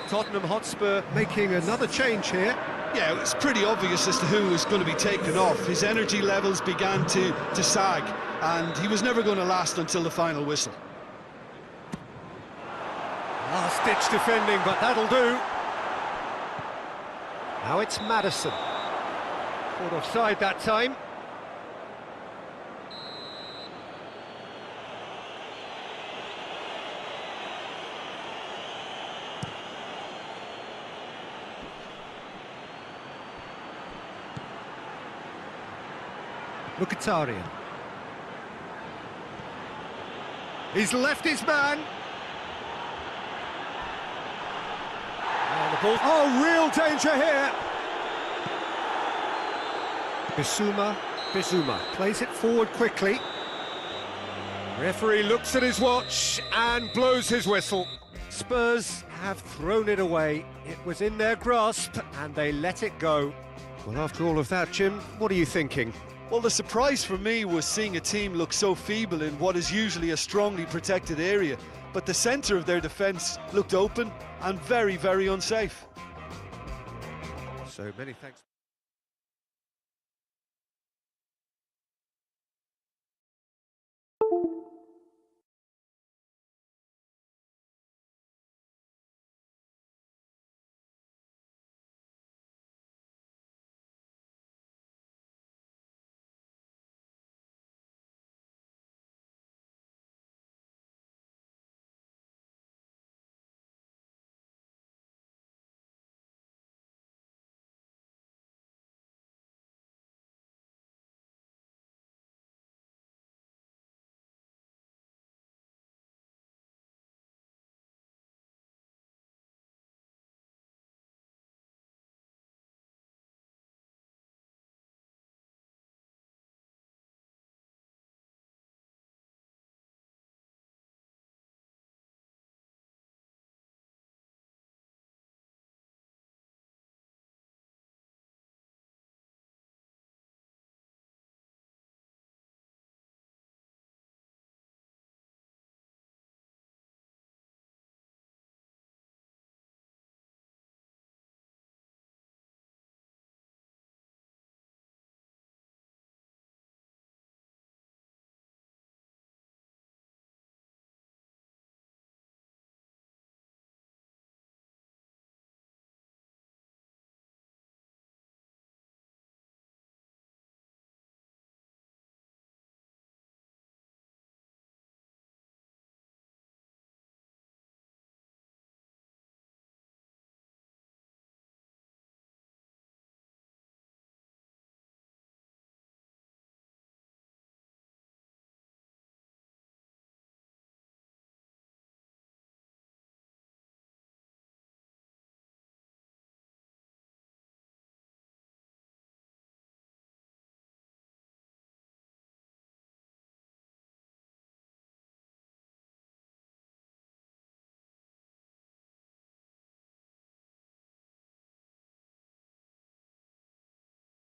Speaker 2: Tottenham Hotspur making another change here.
Speaker 3: Yeah, it was pretty obvious as to who was going to be taken off. His energy levels began to sag, and he was never going to last until the final whistle.
Speaker 2: Last-ditch defending, but that'll do. Now it's Madison. Caught offside that time. Mkhitaryan. He's left his man. And the ball. Oh, real danger here. Bissouma plays it forward quickly. Referee looks at his watch and blows his whistle. Spurs have thrown it away. It was in their grasp and they let it go. Well, after all of that, Jim, what are you thinking?
Speaker 4: Well, the surprise for me was seeing a team look so feeble in what is usually a strongly protected area. But the centre of their defence looked open and very, very unsafe.
Speaker 2: So many thanks.